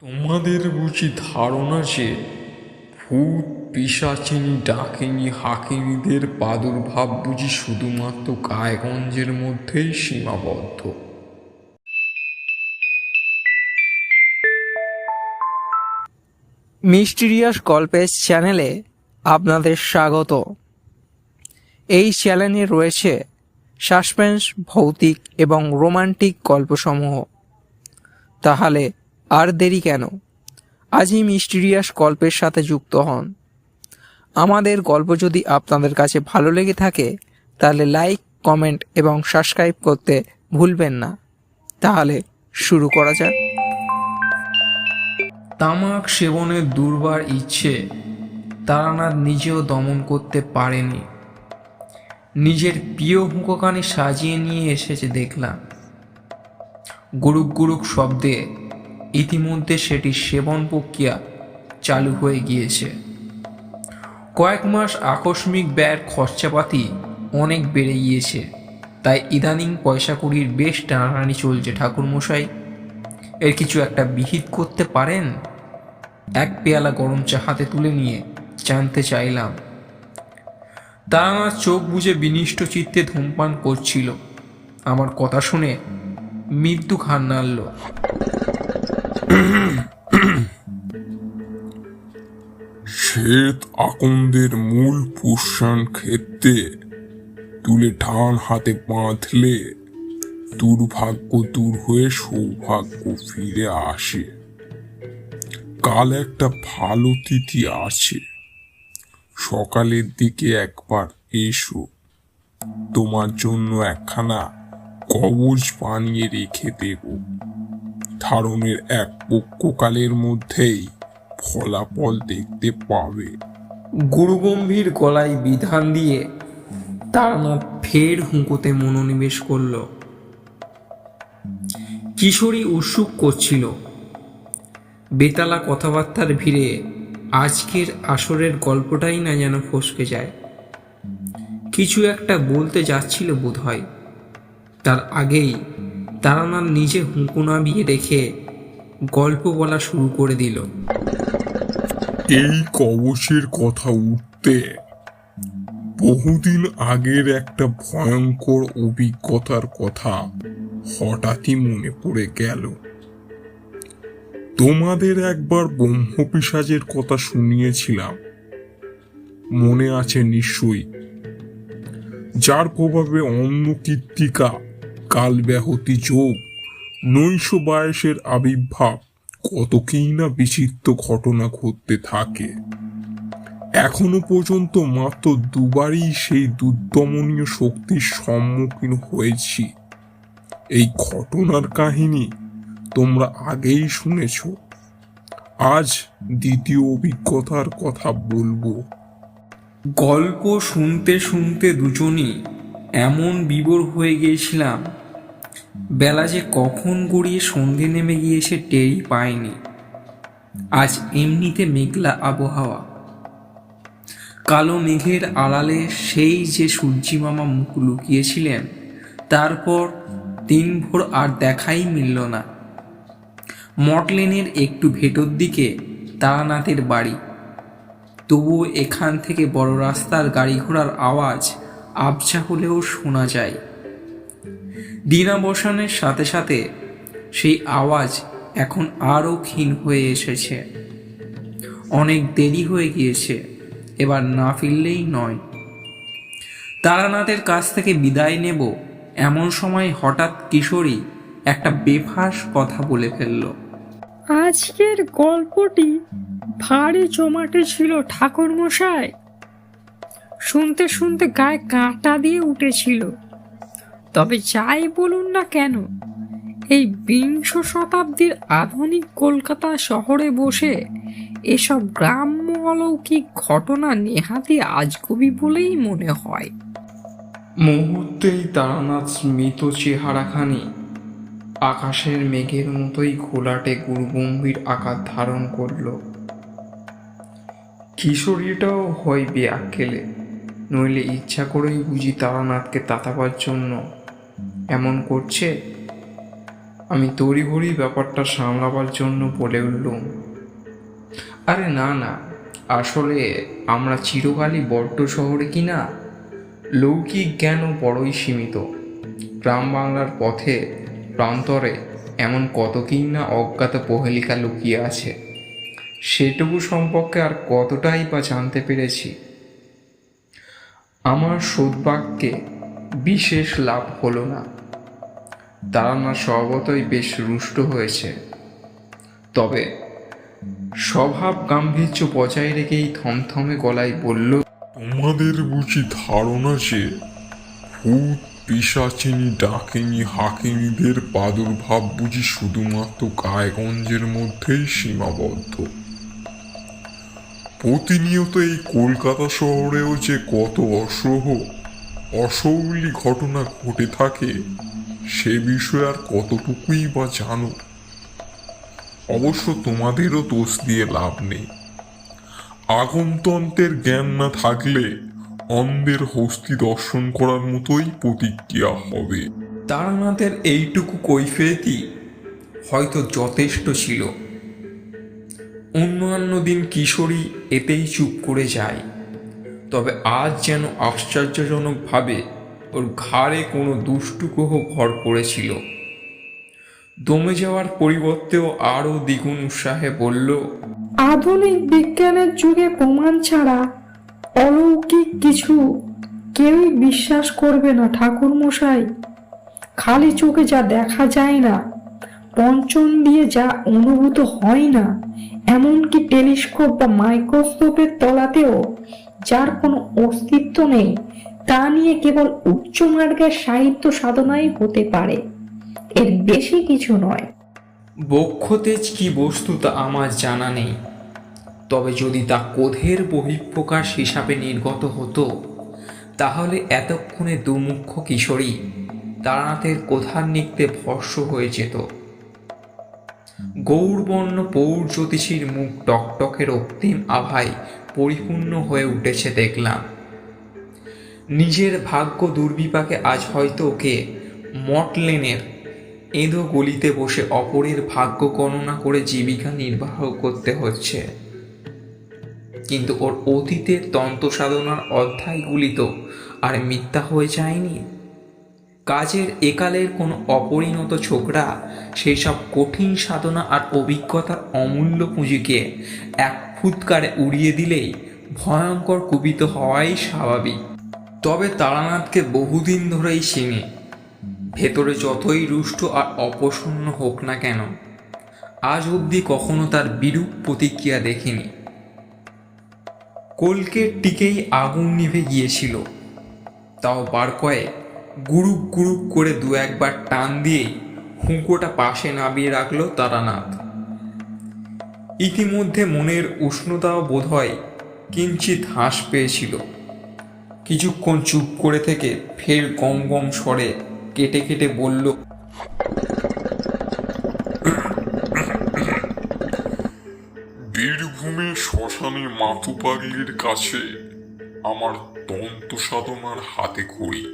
তোমাদের বুঝি ধারণা যে ভূত পিশাচিনী ডাকিনী হাকিনীদের প্রাদুর্ভাব বুঝি শুধুমাত্র গায়েগঞ্জের মধ্যেই সীমাবদ্ধ? মিস্টিরিয়াস গল্পের চ্যানেলে আপনাদের স্বাগত। এই চ্যানেলে রয়েছে সাসপেন্স, ভৌতিক এবং রোমান্টিক গল্পসমূহ। তাহলে আর দেরি কেন, আজই মিস্টিরিয়াস গল্পের সাথে যুক্ত হন। আমাদের গল্প যদি আপনাদের কাছে ভালো লেগে থাকে তাহলে লাইক, কমেন্ট এবং সাবস্ক্রাইব করতে ভুলবেন না। তাহলে শুরু করা যাক। তামাক সেবনের দুর্বার ইচ্ছে তারানাথ নিজেও দমন করতে পারেনি। নিজের প্রিয় হুঁকোখানি সাজিয়ে নিয়ে এসেছে দেখলাম। গুরুক গুরুক শব্দে ইতিমধ্যে সেটি সেবন প্রক্রিয়া চালু হয়ে গিয়েছে। কয়েক মাস আকস্মিক ব্যয়ের খরচাপাতি অনেক বেড়ে গিয়েছে, তাই ইদানিং পয়সা কড়ির বেশ টানাটানি চলছে। ঠাকুরমশাই, এর কিছু একটা বিহিত করতে পারেন? এক পেয়ালা গরম চা হাতে তুলে নিয়ে জানতে চাইলাম। তারানাথ চোখ বুজে বিনিষ্ট চিত্তে ধূমপান করছিল। আমার কথা শুনে মৃত্যু খান নাড়ল। শ্বেত আকন্দের মূল পুষ্যান ক্ষেত্রে তুলে ডান হাতে বাঁধলে দুর্ভাগ্য দূর হয়ে সৌভাগ্য ফিরে আসে। কাল একটা ভালো তিথি আছে, সকালের দিকে একবার এসো। তোমার জন্য একখানা কবচ বানিয়ে রেখে দেব। ধারণের এক পক্ষকালের মধ্যেই ফলাফল দেখতে পাবে। গুরুগম্ভীর গলায় বিধান দিয়ে তারানাথ ফের হুঁকোতে মনোনিবেশ করল। কিশোরী উৎসুক করছিল। বেতালা কথাবার্তার ভিড়ে আজকের আসরের গল্পটাই না যেন ফসকে যায়। কিছু একটা বলতে যাচ্ছিল বোধ হয়, তার আগেই তারানাথ নিজে হুঁকো নামিয়ে রেখে গল্প বলা শুরু করে দিল। এই কবচের কথা উঠতে বহুদিন আগের একটা ভয়ঙ্কর অভিজ্ঞতার কথা হঠাৎই মনে পড়ে গেল। তোমাদের একবার ব্রহ্মপিশাচের কথা শুনিয়েছিলাম, মনে আছে নিশ্চয়ই? যার প্রভাবে অন্য কীর্তিকা, কালব্যাহতি যোগ, নৈশ বয়সের আবির্ভাব, কত কি না বিচিত্র ঘটনা ঘটতে থাকে। এখনো পর্যন্ত মাত্র দুবারই সেই দুর্দমনীয় শক্তির সম্মুখীন হয়েছি। এই ঘটনার কাহিনী তোমরা আগেই শুনেছ। আজ দ্বিতীয় অভিজ্ঞতার কথা বলবো। গল্প শুনতে শুনতে দুজনই এমন বিভোর হয়ে গিয়েছিলাম, বেলা যে কখন গড়িয়ে সন্ধে নেমে গিয়েছে টেরই পাইনি। আজ এমনিতে মেঘলা আবহাওয়া, কালো মেঘের আড়ালে সেই যে সূর্যিমামা মুখ লুকিয়েছিলেন, তারপর দিনভর আর দেখাই মিলল না। মটলেনের একটু ভেতর দিকে তারানাথের বাড়ি, তবুও এখান থেকে বড় রাস্তার গাড়ি ঘোড়ার আওয়াজ আবছা হলেও শোনা যায়। দিনাবসানের সাথে সাথে সেই আওয়াজ এখন আরও ক্ষীণ হয়ে এসেছে। অনেক দেরি হয়ে গিয়েছে, এবার না ফিরলেই নয়। তারানাথের কাছ থেকে বিদায় নেব এমন সময় হঠাৎ কিশোরী একটা বেফাঁস কথা বলে ফেলল। আজকের গল্পটি ভারী জমাটে ছিল ঠাকুরমশাই। শুনতে শুনতে গায়ে কাঁটা দিয়ে উঠেছিল। তবে যাই বলুন না কেন, এই বিংশ শতাব্দীর আধুনিক কলকাতা শহরে বসে এসব গ্রাম্য অলৌকিক ঘটনা নেহাতি আজগুবি বলেই মনে হয়। মুহূর্তেই তারানাথ স্মিত চেহারাখানি আকাশের মেঘের মতোই ঘোলাটে গুরুগম্ভীর আকার ধারণ করল। কিশোরীটাও হয় বেআক্কেলে, নইলে ইচ্ছা করেই বুঝি তারানাথকে তাতাবার জন্য এমন করছে। আমি তড়িঘড়ি ব্যাপারটা সামলাবার জন্য বলে উঠলুম, আরে না না, আসলে আমরা চিরকালই বড্ড শহরে কিনা লৌকিক জ্ঞানও বড়ই সীমিত। গ্রাম বাংলার পথে প্রান্তরে এমন কত কি না অজ্ঞাত প্রহেলিকা লুকিয়ে আছে, সেটুকু সম্পর্কে আর কতটাই বা জানতে পেরেছি। আমার সৌভাগ্যে বিশেষ লাভ হলো না। তারানাথ স্বভাবতই বেশ রুষ্ট হয়েছে, তবে স্বভাব গাম্ভীর্য বজায় রেখেই থমথমে গলায় বলল, তোমাদের বুঝি ধারণা যে ভূত পিশাচিনী ডাকিনী হাকিনীদের প্রাদুর্ভাব বুঝি শুধুমাত্র গায়গঞ্জের মধ্যেই সীমাবদ্ধ? প্রতিনিয়ত এই কলকাতা শহরেও যে কত অসৌলি ঘটনা ঘটে থাকে সে বিষয়ে আর কতটুকুই বা জানো? অবশ্য তোমাদেরও দোষ দিয়ে লাভ নেই। আগমতন্ত্রের জ্ঞান না থাকলে অন্ধের হস্তি দর্শন করার মতোই প্রতিক্রিয়া হবে। তারানাথের এইটুকু কৈফিয়তই হয়তো যথেষ্ট ছিল। অন্যান্য দিন কিশোরী এতেই চুপ করে যায়, তবে আজ যেন আশ্চর্যজনকভাবে ওর ঘাড়ে কোনো দুষ্টু গ্রহ ভর করেছিল। দমে যাওয়ার পরিবর্তেও আরও দ্বিগুণ উৎসাহে বলল, আধুনিক বিজ্ঞানের যুগে প্রমাণ ছাড়া অলৌকিক কিছু কেউই বিশ্বাস করবে না ঠাকুর মশাই। খালি চোখে যা দেখা যায় না, পঞ্চম দিয়ে যা অনুভূত হয় না, এমনকি টেলিস্কোপ বা মাইক্রোস্কোপের তলাতেও যার কোনো অস্তিত্ব নেই, তা নিয়ে কেবল উচ্চমার্গের সাহিত্য সাধনাই হতে পারে, এর বেশি কিছু নয়। বক্ষতেজ কি বস্তু তা আমার জানা নেই, তবে যদি তা ক্রোধের বহিঃপ্রকাশ হিসাবে নির্গত হতো, তাহলে এতক্ষণে দুমুখ কিশোরী তারানাথের কোথার নিত্যে ভস্ম হয়ে যেত। গৌরবর্ণ পৌর জ্যোতিষীর মুখ টকটকে রক্তিম আভায় পরিপূর্ণ হয়ে উঠেছে দেখলাম। নিজের ভাগ্য দুর্বিপাকে আজ হয়তো ওকে মটলেনের এঁদো গলিতে বসে অপরের ভাগ্য গণনা করে জীবিকা নির্বাহ করতে হচ্ছে, কিন্তু ওর অতীতের তন্ত্র সাধনার অধ্যায়গুলি তো আর মিথ্যা হয়ে যায়নি। কাজের একালের কোনো অপরিণত ছোকরা সেই সব কঠিন সাধনা আর অভিজ্ঞতার অমূল্য পুঁজিকে এক ফুৎকারে উড়িয়ে দিলেই ভয়ঙ্কর কুপিত হওয়াই স্বাভাবিক। তবে তারানাথকে বহুদিন ধরেই চিনি। ভেতরে যতই রুষ্ট আর অপ্রসন্ন হোক না কেন, আজ অবধি কখনো তার বিরূপ প্রতিক্রিয়া দেখিনি। কলকের টিকেই আগুন নিভে গিয়েছিল, তাও বার কয়েক গুরুপ গুরুপ করে দু একবার টান দিয়েই হুঁকোটা পাশে নামিয়ে রাখল তারানাথ। ইতিমধ্যে মনের উষ্ণতাও বোধহয় কিঞ্চিৎ হ্রাস পেয়েছিল। কিছুক্ষণ চুপ করে থেকে ফের গম গম স্বরে কেটে কেটে বলল, বীরভূমে শ্মশানে মাথু পাগলির কাছে আমার তন্ত্র সাধনার হাতে খড়ি।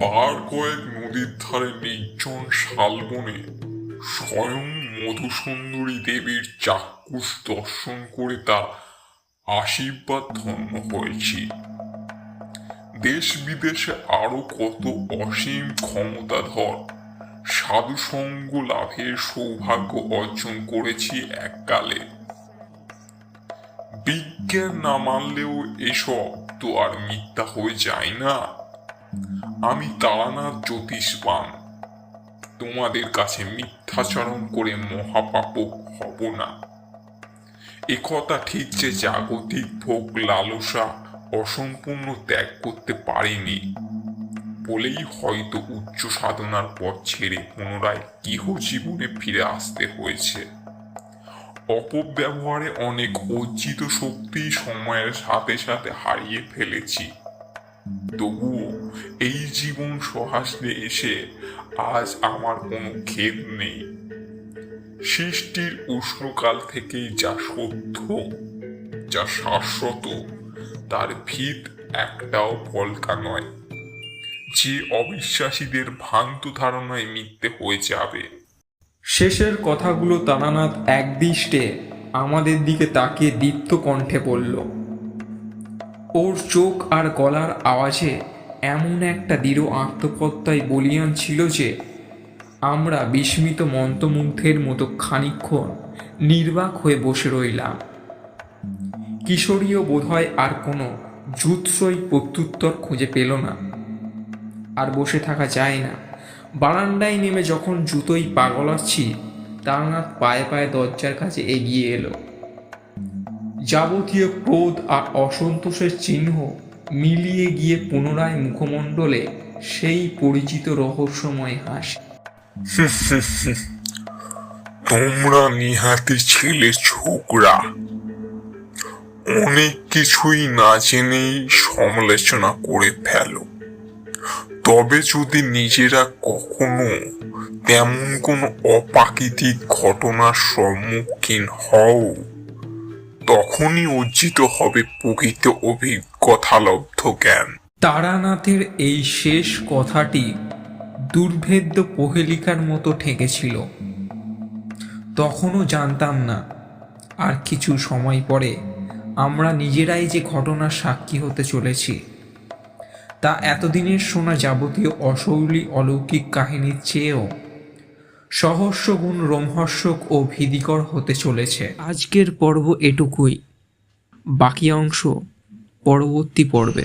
বার কয়েক নদীর ধারে নির্জন শালবনে স্বয়ং মধুসুন্দরী দেবীর চাক্ষুষ দর্শন করে তার আশীর্বাদ ধন্য হয়েছি। দেশ বিদেশে আরো কত অসীম ক্ষমতাধর সাধু সঙ্গ লাভের সৌভাগ্য অর্জন করেছি এককালে। বিজ্ঞান না মানলেও এসব তো আর মিথ্যা হয়ে যায় না। আমি তারানাথ জ্যোতিষবান, তোমাদের কাছে মিথ্যাচরণ করে মহাপাপক হব না। একথা ঠিক যে জাগতিক ভোগ লালসা অসম্পূর্ণ ত্যাগ করতে পারিনি বলেই হয়তো উচ্চ সাধনার পথ ছেড়ে পুনরায় গৃহ জীবনে ফিরে আসতে হয়েছে। অপব্যবহারে অনেক অর্জিত শক্তি সময়ের সাথে সাথে হারিয়ে ফেলেছি, তবুও এই জীবন সহাস্যে এসে আজ আমার কোনো খেদ নেই। সৃষ্টির উষ্ণকাল থেকেই যা সত্য, যা শাশ্বত, তার ভিত একটাও পলকা নয়। যে অবিশ্বাসীদের ভ্রান্ত ধারণায় মিথ্যে হয়ে যাবে। শেষের কথাগুলো তারানাথ একদৃষ্টে আমাদের দিকে তাকিয়ে দীপ্ত কণ্ঠে বলল। ওর চোখ আর গলার আওয়াজে এমন একটা দৃঢ় আত্মপ্রত্যয় বলিয়ান ছিল যে আমরা বিস্মিত মন্ত্রমুগ্ধের মতো খানিকক্ষণ নির্বাক হয়ে বসে রইলাম। কিশোরীও বোধহয় আর কোনো জুৎসই প্রত্যুত্তর খুঁজে পেল না। আর বসে থাকা যায় না। বারান্দায় নেমে যখন জুতোই পা গলাচ্ছি, তারানাথ পায়ে পায়ে দরজার কাছে এগিয়ে এলো। যাবতীয় ক্রোধ আর অসন্তোষের চিহ্ন মিলিয়ে গিয়ে পুনরায় মুখমণ্ডলে সেই পরিচিত রহস্যময় হাসি। তোমরা নিহাতি ছেলে ছোকরা, অনেক কিছুই না জেনেই সমালোচনা করে ফেলো। তবে যদি নিজেরা কখনো তেমন কোনো অপ্রাকৃতিক ঘটনার সম্মুখীন হও, তখনই অর্জিত হবে প্রকৃত অভিজ্ঞতালব্ধ জ্ঞান। তারানাথের এই শেষ কথাটি দুর্ভেদ্য প্রহেলিকার মতো ঠেকেছিল। তখনও জানতাম না, আর কিছু সময় পরে আমরা নিজেরাই যে ঘটনার সাক্ষী হতে চলেছি তা এতদিনের শোনা যাবতীয় অশৈলী অলৌকিক কাহিনীর চেয়েও সহস্রগুণ রোমহর্ষক ও ভীতিকর হতে চলেছে। আজকের পর্ব এটুকুই, বাকি অংশ পরবর্তী পর্বে।